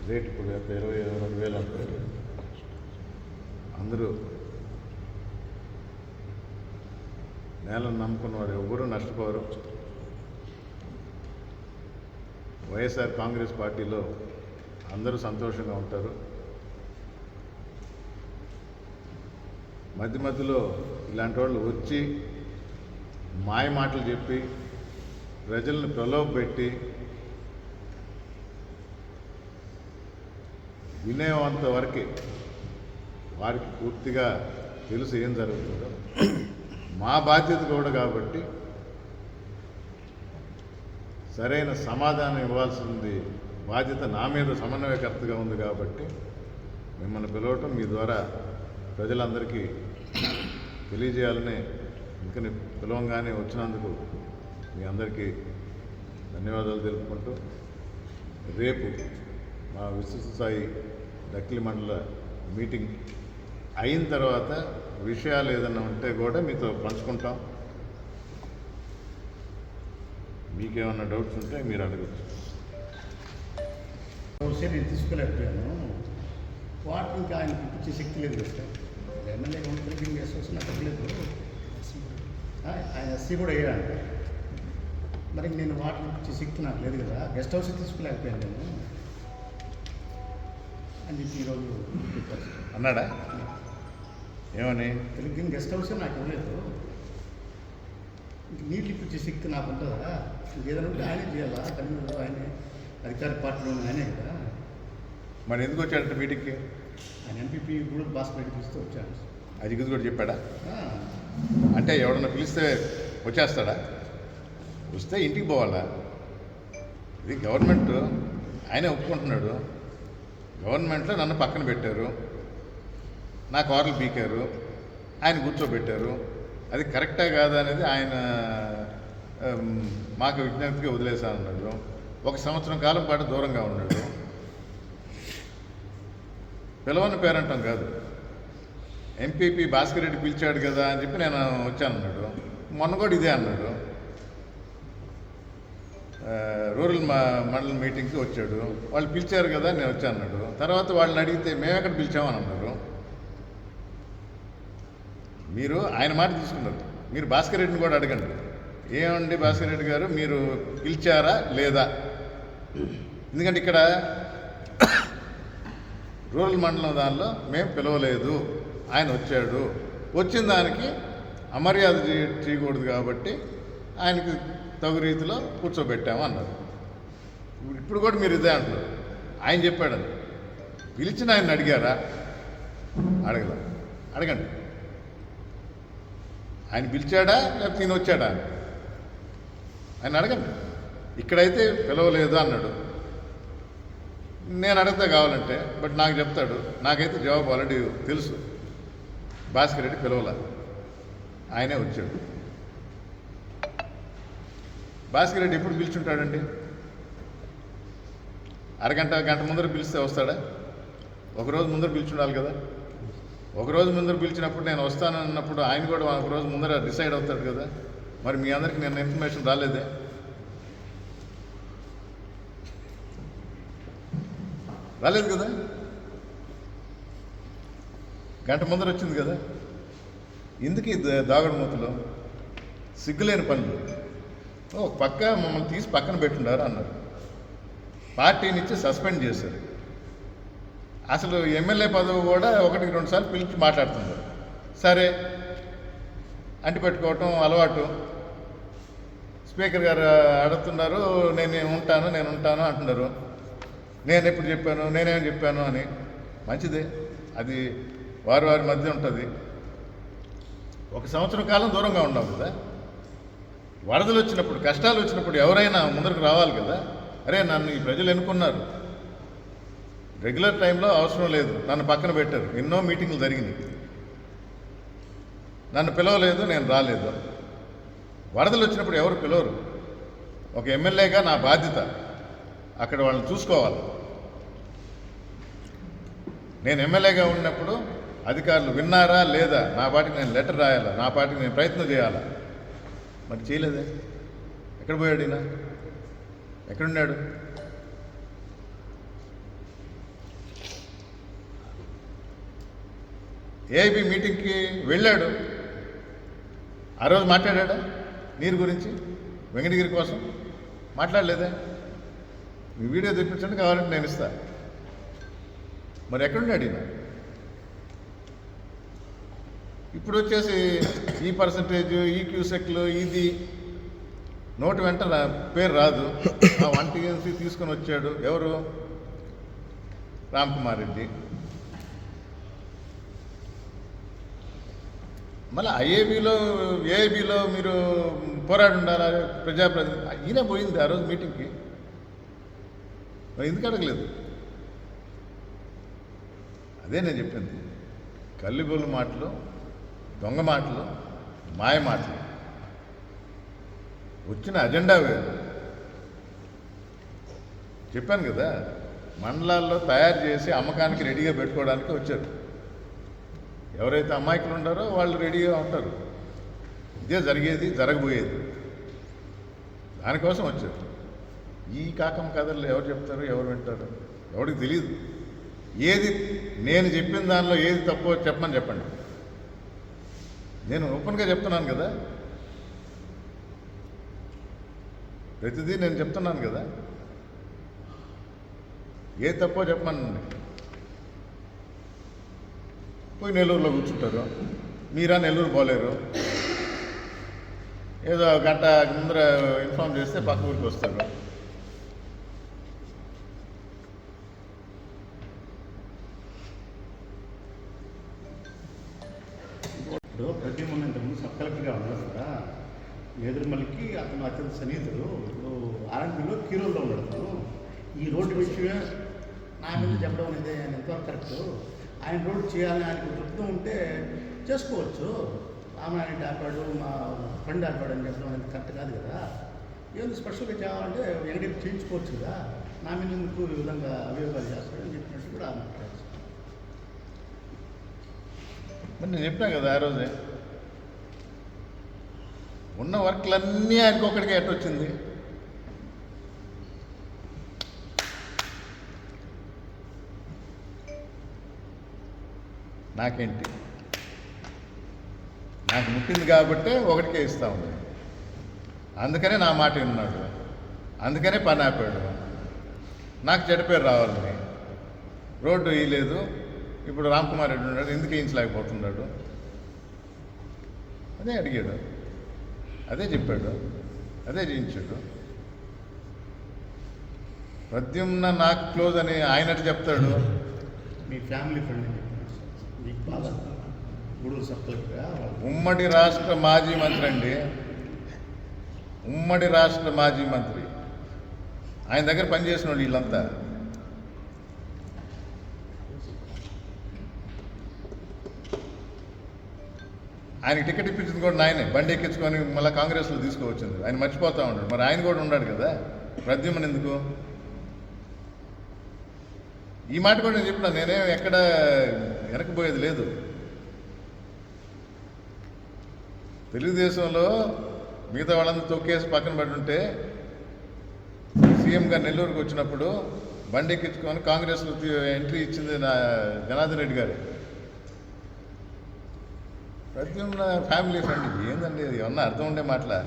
రేట్ ఇప్పుడు 20-22 వేలు అంటారు. అందరూ నేలను నమ్ముకున్నవాడు ఎవరూ నష్టపోరు. వైఎస్ఆర్ కాంగ్రెస్ పార్టీలో అందరూ సంతోషంగా ఉంటారు. మధ్యలో ఇలాంటి వాళ్ళు వచ్చి మాయ మాటలు చెప్పి ప్రజలను ప్రలోభపెట్టి వినేంత వరకే వారికి పూర్తిగా తెలుసు ఏం జరుగుతుందో. మా బాధ్యత కూడా కాబట్టి సరైన సమాధానం ఇవ్వాల్సింది బాధ్యత నా మీద సమన్వయకర్తగా ఉంది కాబట్టి మిమ్మల్ని పిలవటం, మీ ద్వారా ప్రజలందరికీ తెలియజేయాలని ఇంకా పిలవంగానే వచ్చినందుకు మీ అందరికీ ధన్యవాదాలు తెలుపుకుంటూ, రేపు మా విశ్వస సాయి దక్కిలి మండల మీటింగ్ అయిన తర్వాత విషయాలు ఏదైనా ఉంటే కూడా మీతో పంచుకుంటాం. మీకేమన్నా డౌట్స్ ఉంటే మీరు అడగచ్చు. నేను తీసుకోలేకపోయాను. వాటర్ ఇంకా ఆయన ఇచ్చే శక్తి లేదు కదా. ఎమ్మెల్యే కౌన్సిలింగ్ చేసి నాకు లేదు. ఆయన ఎస్సీ కూడా అయ్యాడంట. మరి నేను వాటర్ ఇచ్చే శక్తి నాకు లేదు కదా. గెస్ట్ హౌస్ తీసుకోలేకపోయాను నేను అని చెప్పి ఈరోజు అన్నాడా? ఏమని? తెలుగు గెస్ట్ హౌసే నాకు ఇవ్వలేదు. ఇంక నీళ్ళు ఇప్పించే శక్తి నాకు ఉంటుందా? ఇంకేదైనా ఉంటే ఆయనే చేయాలా? కన్వీనర్ ఆయనే, అధికార పార్టీలో ఆయనే కదా. మరి ఎందుకు వచ్చాడంటే మీటింగ్కి? ఆయన ఎంపీపీ కూడా భాస్కర్ చూస్తూ వచ్చాను. అది కూడా చెప్పాడా? అంటే ఎవడన్నా పిలిస్తే వచ్చేస్తాడా? వస్తే ఇంటికి పోవాలా? ఇది గవర్నమెంట్. ఆయనే ఒప్పుకుంటున్నాడు. గవర్నమెంట్లో నన్ను పక్కన పెట్టారు, నా కార్లు పీకారు, ఆయన కూర్చోబెట్టారు. అది కరెక్టా కాదా అనేది ఆయన మాకు విజ్ఞప్తిగా వదిలేశానన్నాడు. 1 సంవత్సరం కాలం పాటు దూరంగా ఉన్నాడు. పిలవని పేరంటాం కాదు. ఎంపీపీ భాస్కర్ రెడ్డి పిలిచాడు కదా అని చెప్పి నేను వచ్చానన్నాడు. మొన్న కూడా ఇదే అన్నాడు. రూరల్ మండలం మీటింగ్కి వచ్చాడు. వాళ్ళు పిలిచారు కదా నేను వచ్చానన్నాడు. తర్వాత వాళ్ళని అడిగితే మేము ఎక్కడ పిలిచామని అన్నారు. మీరు ఆయన మాట తీసుకున్నారు. మీరు భాస్కర్ రెడ్డిని కూడా అడగండి, ఏమండి భాస్కర్ రెడ్డి గారు మీరు పిలిచారా లేదా? ఎందుకంటే ఇక్కడ రూరల్ మండలం దానిలో మేము పిలవలేదు, ఆయన వచ్చాడు. వచ్చిన దానికి అమర్యాద చేయకూడదు కాబట్టి ఆయనకి తగు రీతిలో కూర్చోబెట్టాము అన్నారు. ఇప్పుడు కూడా మీరు ఇదే అంటున్నారు. ఆయన చెప్పాడని పిలిచిన ఆయన అడిగారా? అడగల. అడగండి. ఆయన పిలిచాడా లేకపోతే నేను వచ్చాడా ఆయన అడగండి. ఇక్కడైతే పిలవలేదు అన్నాడు. నేను అడగతా కావాలంటే, బట్ నాకు చెప్తాడు. నాకైతే జవాబు ఆల్రెడీ తెలుసు. భాస్కర్ రెడ్డి పిలవల, ఆయనే వచ్చాడు. భాస్కర్ రెడ్డి ఎప్పుడు పిలుచుంటాడండి? గంట ముందర పిలిస్తే వస్తాడా? ఒకరోజు ముందర పిలుచుండాలి కదా. ఒకరోజు ముందర పిలిచినప్పుడు నేను వస్తానన్నప్పుడు ఆయన కూడా ఒకరోజు ముందర డిసైడ్ అవుతాడు కదా. మరి మీ అందరికీ నిన్న ఇన్ఫర్మేషన్ రాలేదే? రాలేదు కదా. గంట ముందర వచ్చింది కదా. ఎందుకు ఈ దాగుడు మూతలు, సిగ్గులేని పనులు? పక్క మమ్మల్ని తీసి పక్కన పెట్టుండారు అన్నారు. పార్టీనిచ్చి సస్పెండ్ చేశారు. అసలు ఎమ్మెల్యే పదవి కూడా 1-2 సార్లు పిలిచి మాట్లాడుతున్నారు. సరే, అంటిపెట్టుకోవటం అలవాటు. స్పీకర్ గారు అడుగుతున్నారు, నేను ఉంటాను అంటున్నారు. నేను ఎప్పుడు చెప్పాను, నేనేం చెప్పాను అని. మంచిదే, అది వారి మధ్య ఉంటుంది. 1 సంవత్సరం కాలం దూరంగా ఉన్నాం కదా. వరదలు వచ్చినప్పుడు, కష్టాలు వచ్చినప్పుడు ఎవరైనా ముందరకు రావాలి కదా. అరే, నన్ను ఈ ప్రజలు ఎన్నుకున్నారు, రెగ్యులర్ టైంలో అవసరం లేదు, నన్ను పక్కన పెట్టారు. ఎన్నో మీటింగ్లు జరిగినాయి, నన్ను పిలవలేదు, నేను రాలేదు. వరదలు వచ్చినప్పుడు ఎవరు పిలవరు. ఒక ఎమ్మెల్యేగా నా బాధ్యత అక్కడ వాళ్ళని చూసుకోవాలి. నేను ఎమ్మెల్యేగా ఉన్నప్పుడు అధికారులు విన్నారా లేదా, నా పాటికి నేను లెటర్ రాయాలా, నా పాటికి నేను ప్రయత్నం చేయాలా. మరి చేయలేదే. ఎక్కడ పోయాడు ఈయన? ఎక్కడున్నాడు? ఏఐబీ మీటింగ్కి వెళ్ళాడు. ఆ రోజు మాట్లాడా నీరు గురించి? వెంకటగిరి కోసం మాట్లాడలేదే? మీ వీడియో తెప్పించండి, కావాలంటే నేను ఇస్తా. మరి ఎక్కడున్నాడు ఈయన? ఇప్పుడు వచ్చేసి ఈ పర్సంటేజ్, ఈ క్యూసెక్లు, ఇది నోటి వెంట పేరు రాదు. ఆ 1 TMC తీసుకొని వచ్చాడు. ఎవరు? రామ్ కుమార్ రెడ్డి. మళ్ళీ ఏఐబీలో మీరు పోరాడి ఉండాలా ప్రజాప్రతినిధి. ఈయన పోయింది ఆ రోజు మీటింగ్కి. ఎందుకు అడగలేదు? అదే నేను చెప్పింది. కల్లిబొల్లు మాటలు, దొంగ మాటలు, మాయ మాటలు. వచ్చిన అజెండా వేరు. చెప్పాను కదా, మండలాల్లో తయారు చేసి అమ్మకానికి రెడీగా పెట్టుకోవడానికి వచ్చారు. ఎవరైతే అమాయకులు ఉంటారో వాళ్ళు రెడీగా ఉంటారు. ఇదే జరిగేది, జరగబోయేది. దానికోసం వచ్చారు. ఈ కాకమ్మ కథలు ఎవరు చెప్తారు, ఎవరు వింటారు? ఎవరికి తెలియదు. ఏది నేను చెప్పిన దానిలో ఏది తప్పో చెప్పమని చెప్పండి. నేను ఓపెన్గా చెప్తున్నాను కదా, ప్రతిదీ నేను చెప్తున్నాను కదా. ఏ తప్పో చెప్పమనండి. పోయి నెల్లూరులో కూర్చుంటారు. మీరా నెల్లూరు పోలేరు. ఏదో గంట ముందర ఇన్ఫార్మ్ చేస్తే పక్క ఊరికి వస్తారు. ఇప్పుడు ప్రద్యుమ్న ఇంతకుముందు సబ్ కలెక్టర్గా ఉన్నారు కదా, ఎదురుమల్లికి అతను అత్యంత సన్నిహితుడు. ఇప్పుడు ఆర్ఎంపీలో కీరోల్లో ఉన్నాడు. ఈ రోడ్డు విషయమే నా మీద చెప్పడం అనేది ఆయన ఎంతవరకు కరెక్ట్? ఆయన రోడ్డు చేయాలని ఆయనకు చెప్తూ ఉంటే చేసుకోవచ్చు. రామాయణ ఆపాడు, మా ఫ్రెండ్ ఆపాడు అని చెప్పడం అనేది కరెక్ట్ కాదు కదా. ఏదో స్పెషల్గా చేయాలంటే వెంకటేపు చేయించుకోవచ్చు కదా. నా మీద ఎందుకు ఈ విధంగా అభియోగాలు చేస్తాడని చెప్పినట్టు కూడా మాట్లాడారు. మరి నేను చెప్పినా కదా ఆ రోజే, ఉన్న వర్క్లన్నీ ఆయనకు ఒక్కడికే ఎట్టొచ్చింది. నాకేంటి? నాకు ముట్టింది కాబట్టే ఒకటికే ఇస్తా ఉంది. అందుకనే నా మాట విన్నాడు, అందుకనే పని ఆపాడు. నాకు చెడ్డ పేరు రావాలని రోడ్డు వేయలేదు. ఇప్పుడు రామ్ కుమార్ రెడ్డి ఉన్నాడు, ఎందుకు వేయించలేకపోతున్నాడు? అదే అడిగాడు, అదే చెప్పాడు. అదే చేయించాడు. ప్రద్యుమ్న నాకు క్లోజ్ అని ఆయనట్టు చెప్తాడు. మీ ఫ్యామిలీ ఫ్రెండ్ అని చెప్పారు. మీకు బాగా గూడూరు సర్కిల్గా ఉమ్మడి రాష్ట్ర మాజీ మంత్రి అండి, ఉమ్మడి రాష్ట్ర మాజీ మంత్రి. ఆయన దగ్గర పనిచేసిన వాళ్ళు వీళ్ళంతా. ఆయనకి టికెట్ ఇప్పించింది కూడా ఆయనే, బండి ఎక్కించుకొని మళ్ళీ కాంగ్రెస్లో తీసుకువచ్చింది. ఆయన మర్చిపోతూ ఉన్నాడు. మరి ఆయన కూడా ఉన్నాడు కదా, ప్రద్యుమ్న ఎందుకు? ఈ మాట కూడా నేను చెప్పిన, నేనేం ఎక్కడ వెనకపోయేది లేదు. తెలుగుదేశంలో మిగతా వాళ్ళందరూ తొక్కేసి పక్కన పడుంటే సీఎంగా నెల్లూరుకు వచ్చినప్పుడు బండి ఎక్కించుకొని కాంగ్రెస్లో ఎంట్రీ ఇచ్చింది నా జనార్దన్ రెడ్డి గారు. ప్రద్యుమ్న ఫ్యామిలీ ఫ్రెండ్ ఏందండి అది? ఏమన్నా అర్థం ఉండే మాటలా?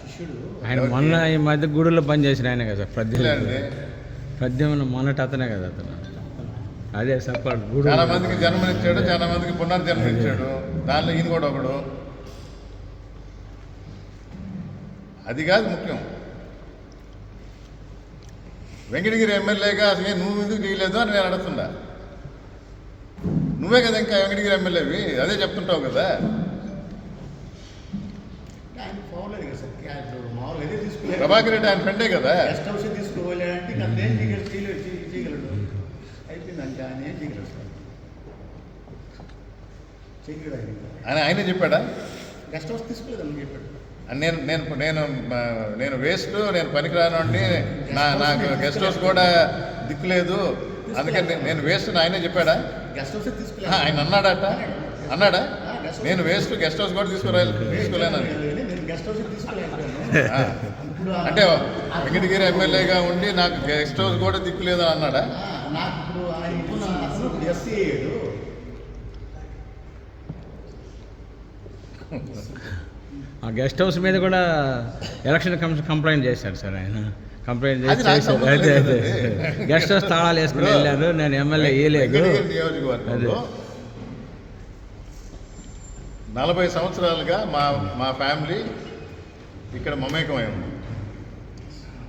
శిష్యుడు ఆయన మొన్న ఈ మధ్య గూడూరులో పనిచేసిన ఆయన కదా ఇలా అండి. ప్రద్యుమ్న మొన్నటి అతనే కదా అతను. అదే సపోర్ట్ గూడూరు. చాలా మందికి జన్మనిచ్చాడు, చాలా మందికి పునర్జన్మనిచ్చాడు. దానిలో ఈయన కూడా ఒకడు. అది కాదు ముఖ్యం. వెంకటగిరి ఎమ్మెల్యేగా అసలు నువ్వు ఎందుకు చేయలేదు అని నేను అడుగుతుండా. నువ్వే కదా ఇంకా వెంకటగిరి ఎమ్మెల్యేవి, అదే చెప్తుంటావు కదా. ఆయన పోలేదు కదా సార్. మామూలుగా అదే తీసుకున్నారు. ప్రభాకర్ రెడ్డి ఆయన ఫ్రెండే కదా. గెస్ట్ హౌస్ తీసుకోవాలంటే ఇంకా అదేం చేయగలడు. అయిపోయిందంటే ఆయన ఏం చేయగలడు సార్. చేయగలడు ఆయనే చెప్పాడా? గెస్ట్ హౌస్ తీసుకోలేదని చెప్పాడు. నేను నేను నేను నేను వేస్ట్, నేను పనికిరానండి, నాకు గెస్ట్ హౌస్ కూడా దిక్కులేదు, అందుకని నేను వేస్ట్ అని ఆయనే చెప్పాడా? గెస్ట్ హౌస్ తీసుకోలేదు ఆయన అన్నాడా? నేను వేస్ట్, గెస్ట్ హౌస్ కూడా తీసుకోలేనని. నేను గెస్ట్ హౌస్ తీసుకోలేదు. అంటే వెంకటగిరి ఎమ్మెల్యేగా ఉండి నాకు గెస్ట్ హౌస్ కూడా దిక్కులేదు అని అన్నాడా? నాకు ఇప్పుడు ఆయన ఎస్సీ అయ్యాడు. ఆ గెస్ట్ హౌస్ మీద కూడా ఎలక్షన్ కమిషన్ కంప్లైంట్ చేశారు సార్ ఆయన. కంప్లైంట్ అది నాకు చేసి సంబంధం అదే లేదు. గెస్ట్ హౌస్ తాళాలు వేసుకుని వెళ్ళారు, నేను ఎమ్మెల్యే వేయలేదు. వెంకటగిరి నియోజకవర్గంలో 40 సంవత్సరాలుగా మా ఫ్యామిలీ ఇక్కడ మమేకమై ఉంది.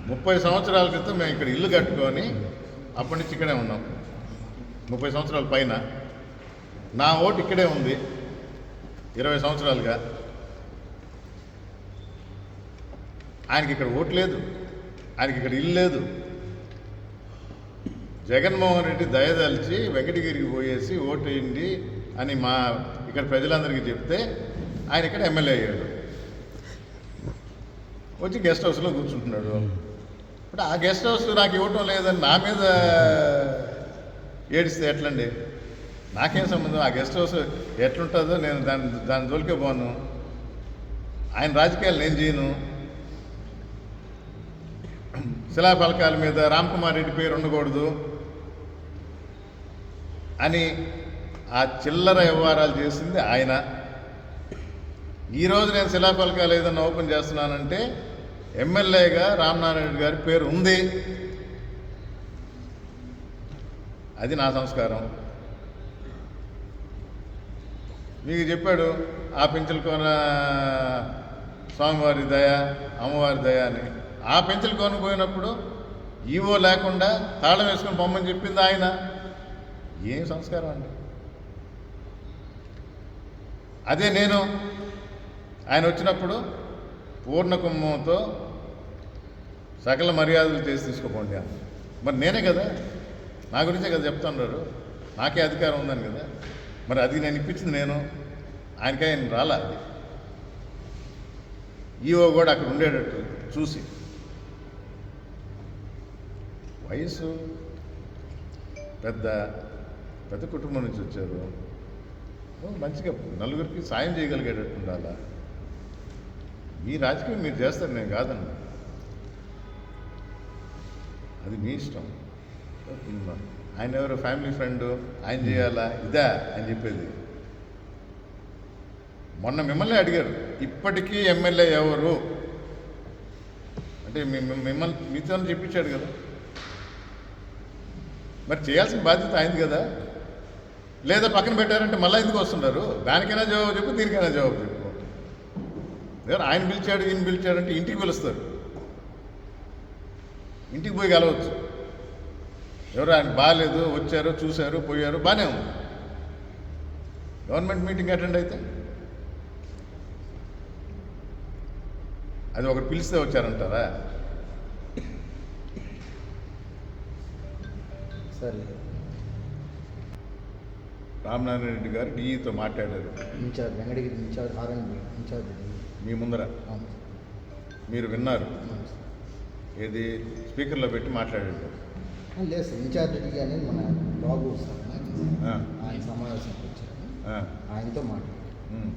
30 సంవత్సరాల క్రితం మేము ఇక్కడ ఇల్లు కట్టుకొని అప్పటి నుంచి ఇక్కడే ఉన్నాం. 30 సంవత్సరాల పైన నా ఓటు ఇక్కడే ఉంది 20 సంవత్సరాలుగా. ఆయనకి ఇక్కడ ఓటు లేదు, ఆయనకి ఇక్కడ ఇల్లు లేదు. జగన్మోహన్ రెడ్డి దయదలిచి వెంకటగిరికి పోయేసి ఓటు వేయండి అని ఇక్కడ ప్రజలందరికీ చెప్తే ఆయన ఇక్కడ ఎమ్మెల్యే అయ్యాడు. వచ్చి గెస్ట్ హౌస్లో కూర్చుంటున్నాడు. ఇప్పుడు ఆ గెస్ట్ హౌస్ నాకు ఇవ్వటం లేదని నా మీద ఏడిస్తే ఎట్లండి? నాకేం సంబంధం? ఆ గెస్ట్ హౌస్ ఎట్లుంటుందో నేను దాని జోలికే పోను. ఆయన రాజకీయాలు నేను చేయను. శిలాఫలకాల మీద రామ్కుమార్ రెడ్డి పేరు ఉండకూడదు అని ఆ చిల్లర వ్యవహారాలు చేసింది ఆయన. ఈరోజు నేను శిలాఫలకాలు ఏదన్నా ఓపెన్ చేస్తున్నానంటే ఎమ్మెల్యేగా రామనారాయణ రెడ్డి గారి పేరు ఉంది. అది నా సంస్కారం. మీకు చెప్పాడు ఆ పెంచలకోన స్వామివారి దయ, అమ్మవారి దయ అని. ఆ పెంచలకోన పోయినప్పుడు ఈవో లేకుండా తాళం వేసుకొని పొమ్మని చెప్పింది ఆయన. ఏం సంస్కారం అండి? అదే నేను ఆయన వచ్చినప్పుడు పూర్ణ కుంభంతో సకల మర్యాదలు చేసి తీసుకోపోండి అన్న. మరి నేనే కదా, నా గురించే కదా చెప్తున్నారు, నాకే అధికారం ఉందని కదా. మరి అది నేను ఇప్పించింది నేను, ఆయనకే ఆయన రాలా. అది ఈవో కూడా అక్కడ ఉండేటట్టు చూసి. వయసు పెద్ద పెద్ద కుటుంబం నుంచి వచ్చారు, మంచిగా నలుగురికి సాయం చేయగలిగేటట్టు ఉండాలా. మీ రాజకీయం మీరు చేస్తారు, నేను కాదండి, అది మీ ఇష్టం. ఆయన ఎవరు ఫ్యామిలీ ఫ్రెండ్, ఆయన చేయాలా ఇదా అని చెప్పేది. మొన్న మిమ్మల్ని అడిగారు ఇప్పటికీ ఎమ్మెల్యే ఎవరు అంటే మిమ్మల్ని మీతో చెప్పించాడు కదా. మరి చేయాల్సిన బాధ్యత అయింది కదా. లేదా పక్కన పెట్టారంటే మళ్ళీ ఎందుకు వస్తున్నారు? దానికైనా జవాబు చెప్పు, దీనికైనా జవాబు చెప్పు. లేదా ఆయన పిలిచాడు ఈయన పిలిచాడంటే ఇంటికి పిలుస్తారు, ఇంటికి పోయి కలవచ్చు. ఎవరు ఆయన బాగాలేదు, వచ్చారు, చూశారు, పోయారు, బాగానే ఉంది. గవర్నమెంట్ మీటింగ్ అటెండ్ అయితే అది ఒకటి పిలిస్తే వచ్చారంటారా? సరే రామనారాయణ రెడ్డి గారు డిఈతో మాట్లాడారు ఇన్ఛార్జ్ వెంకటగిరి ఇన్ఛార్జ్ ఆర్ఎండ్బి ఇన్ఛార్జ్ మీ ముందర, మీరు విన్నారు. ఏది స్పీకర్లో పెట్టి మాట్లాడాడు. లేదు సార్, ఇన్ఛార్జ్ కానీ మన బాబు సార్ ఆ, ఆయన సమావేశానికి వచ్చారు, ఆ, ఆయనతో మాట్లాడారు. ఉమ్.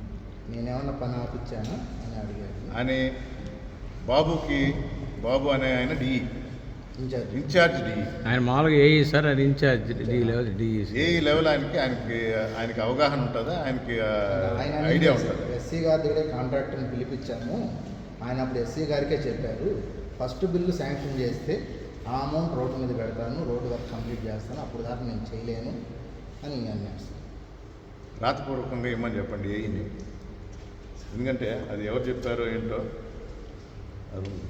నేనేమన్నా పని ఆపిచ్చానా అని అడిగారు. అని బాబు అనే ఆయన డిఈ, ఇన్ఛార్జ్ డిఈ. ఆయన మామూలుగా ఏఈ సార్, అది ఇన్ఛార్జ్ డి లెవెల్ డిఈ. ఏ లెవెల్ ఆయనకి అవగాహన ఉంటుందా, ఆయనకి ఆయన ఐడియా ఉంటుంది. ఎస్సీ గారి దగ్గర కాంట్రాక్టర్ని పిలిపించాము. ఆయన అప్పుడు ఎస్సీ గారికే చెప్పారు, ఫస్ట్ బిల్లు శాంక్షన్ చేస్తే ఆ అమౌంట్ రోడ్డు మీద పెడతాను, రోడ్డు వర్క్ కంప్లీట్ చేస్తాను, అప్పుడు దాకా నేను చేయలేను అని అన్నాడు సార్. రాతపూర్వకంగా ఇమ్మని చెప్పండి ఏఈని, ఎందుకంటే అది ఎవరు చెప్పారో ఏంటో అది ఉంది.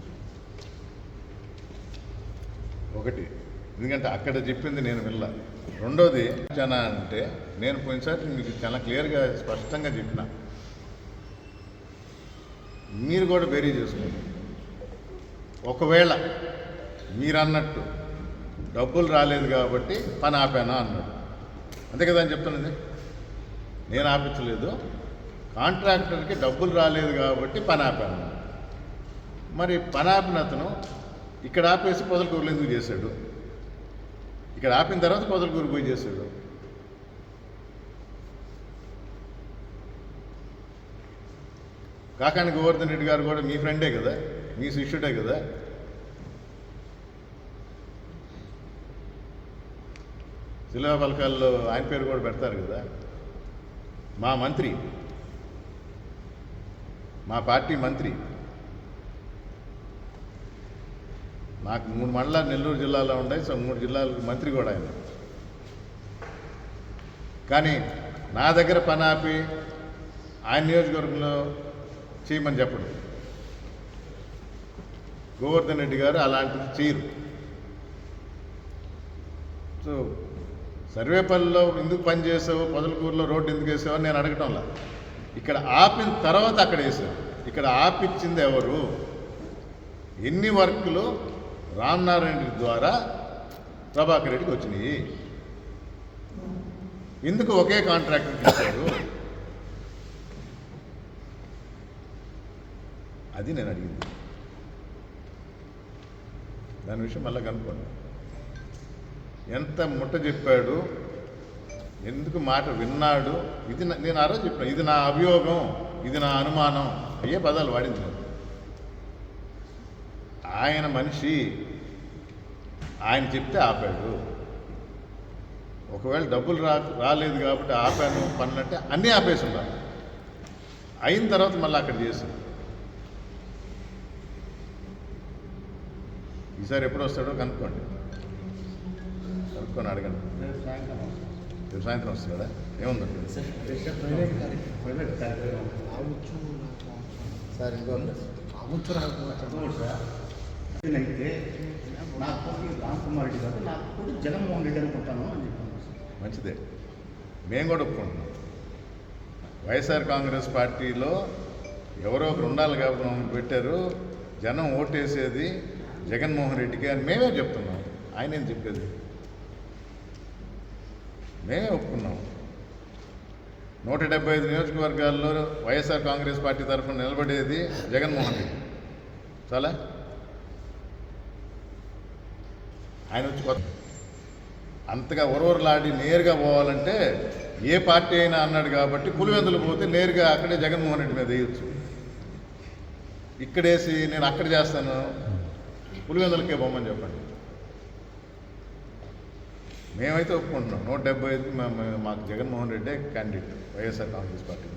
ఒకటి, ఎందుకంటే అక్కడ చెప్పింది నేను వినలా. రెండోది చాలా అంటే నేను పోయినసారి మీకు చాలా క్లియర్గా స్పష్టంగా చెప్పిన, మీరు కూడా బేరీ చేసుకోండి. ఒకవేళ మీరు అన్నట్టు డబ్బులు రాలేదు కాబట్టి పని ఆపానా అన్నాడు, అంతే కదా అని చెప్తున్నది. నేను ఆపించలేదు, కాంట్రాక్టర్కి డబ్బులు రాలేదు కాబట్టి పని ఆపాను. మరి పని ఆపిన అతను ఇక్కడ ఆపేసి పొదలకూరులో ఎందుకు చేశాడు? ఇక్కడ ఆపిన తర్వాత పొదలకూరు పోయి చేశాడు. కాకాని గోవర్ధన్ రెడ్డి గారు కూడా మీ ఫ్రెండే కదా, మీ శిష్యుడే కదా. శిలా పలకాల్లో ఆయన పేరు కూడా పెడతారు కదా. మా మంత్రి, మా పార్టీ మంత్రి, నాకు 3 మండలాలు నెల్లూరు జిల్లాలో ఉన్నాయి, సో 3 జిల్లాలకు మంత్రి కూడా ఆయన. కానీ నా దగ్గర పని ఆపి ఆయన నియోజకవర్గంలో చేయమని చెప్పడు. గోవర్ధన్ రెడ్డి గారు అలాంటిది చేయరు. సో సర్వేపల్లిలో ఎందుకు పని చేసావు, పొదలకూరులో రోడ్డు ఎందుకు వేసావు అని నేను అడగటంలా. ఇక్కడ ఆపిన తర్వాత అక్కడ వేసావు. ఇక్కడ ఆపిచ్చింది ఎవరు? ఎన్ని వర్కులు రామనారాయణ రెడ్డి ద్వారా ప్రభాకర్ రెడ్డికి వచ్చినాయి? ఎందుకు ఒకే కాంట్రాక్టర్కి ఇచ్చారు? అది నేను అడిగింది. దాని విషయం మళ్ళీ కనుక్కోండి. ఎంత ముట్ట చెప్పాడు, ఎందుకు మాట విన్నాడు, ఇది నేను ఆ రోజు చెప్పాను. ఇది నా అభియోగం, ఇది నా అనుమానం, అయ్యే పదాలు వాడింది నేను. ఆయన మనిషి, ఆయన చెప్తే ఆపాడు. ఒకవేళ డబ్బులు రాలేదు కాబట్టి ఆపాను పనులంటే అన్నీ ఆపేసి ఉండాలి. అయిన తర్వాత మళ్ళీ అక్కడ చేశాను. ఈసారి ఎప్పుడు వస్తాడో కనుక్కోండి, కనుక్కొని అడగండి. రేపు సాయంత్రం వస్తాడా? ఏముందండి ప్రైవేట్ కార్యక్రమం సార్ ఇంకోటి అయితే నాకు పోటీ రామ్కుమార్ రెడ్డి గారు, నాకు పోటీ జగన్మోహన్ రెడ్డి అనుకుంటాను అని చెప్పాను. మంచిదే, మేము కూడా ఒప్పుకుంటున్నాం. వైఎస్ఆర్ కాంగ్రెస్ పార్టీలో ఎవరో ఒకరు ఉండాలి కాబట్టి మమ్మల్ని పెట్టారు. జనం ఓటేసేది జగన్మోహన్ రెడ్డికి అని మేమే చెప్తున్నాం. ఆయన ఏం చెప్పేది? మేమే ఒప్పుకున్నాం. 175 నియోజకవర్గాల్లో వైఎస్ఆర్ కాంగ్రెస్ పార్టీ తరఫున నిలబడేది జగన్మోహన్ రెడ్డి. చాలా ఆయన వచ్చి కొత్త అంతగా ఒరవరలాడి నేరుగా పోవాలంటే ఏ పార్టీ అయినా అన్నాడు కాబట్టి పులివెందులు పోతే నేరుగా అక్కడే జగన్మోహన్ రెడ్డి మీద వేయచ్చు. ఇక్కడేసి నేను అక్కడ చేస్తాను, పులివెందులకే పోమని చెప్పండి. మేమైతే ఒప్పుకుంటున్నాం. 175కి మాకు జగన్మోహన్ రెడ్డే candidate YSR Congress party.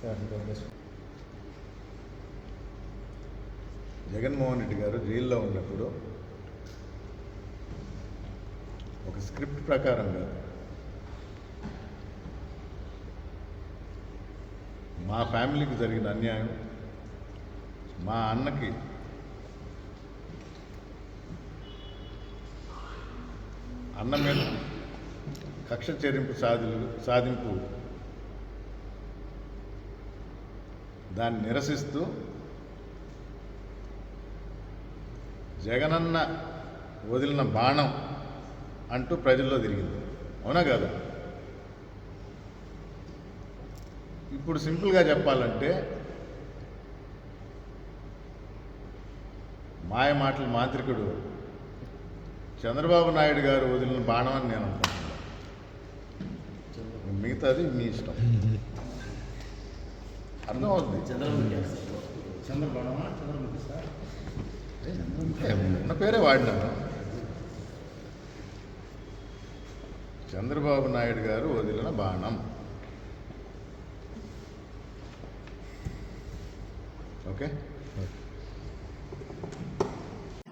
Sir ఇంకోటి జగన్మోహన్ రెడ్డి గారు జైల్లో ఉన్నప్పుడు ఒక స్క్రిప్ట్ ప్రకారంగా మా ఫ్యామిలీకి జరిగిన అన్యాయం, మా అన్నకి అన్న మీద కక్ష చెరింపు సాధింపు దాన్ని నిరసిస్తూ జగనన్న వదిలిన బాణం అంటూ ప్రజల్లో తిరిగింది. అవునా కాదా? ఇప్పుడు సింపుల్గా చెప్పాలంటే మాయ మాటలు మాంత్రికుడు చంద్రబాబు నాయుడు గారు వదిలిన బాణం అని నేను అనుకుంటున్నాను. మిగతాది మీ ఇష్టం. అర్థమవుతుంది. చంద్రబాబు చంద్రముఖి సార్ ఉన్న పేరే వాడినాను. చంద్రబాబు నాయుడు గారు వదిలిన బాణం. ఓకే.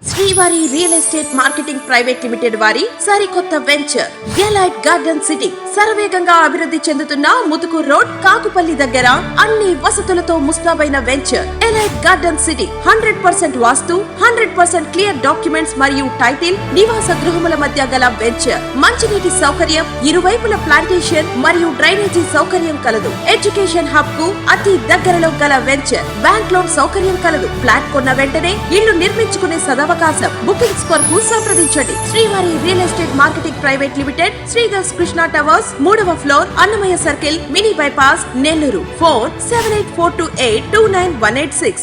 శ్రీవారి real estate marketing private limited వారి సరికొత్త వెంచర్ గెలైట్ గార్డెన్ సిటీ శరవేగంగా అభివృద్ధి చెందుతున్న ముతుకూర్ రోడ్, కాకుపల్లి దగ్గర అన్ని వసతులతో ముస్తాబైన వెంచర్ ఎలైట్ గార్డెన్ సిటీ. 100% వాస్తు, 100% క్లియర్ డాక్యుమెంట్స్ మరియు టైటిల్, నివాస గృహముల మధ్య గల వెంచర్. మంచినీటి సౌకర్యం, ఇరువైపుల ప్లాంటేషన్ మరియు డ్రైనేజీ సౌకర్యం కలదు. ఎడ్యుకేషన్ హబ్ కు అతి దగ్గరలో గల వెంచర్. బ్యాంక్ లోన్ సౌకర్యం కలదు. ఫ్లాట్ కొన్న వెంటనే ఇల్లు నిర్మించుకునే సదవకాశం. బుకింగ్స్ కొరకు సంప్రదించండి. Srivari real estate marketing private limited, Sridhar's Krishna towers, 3వ floor, Annamayya circle, mini bypass, Nellore. Phone 7842829186.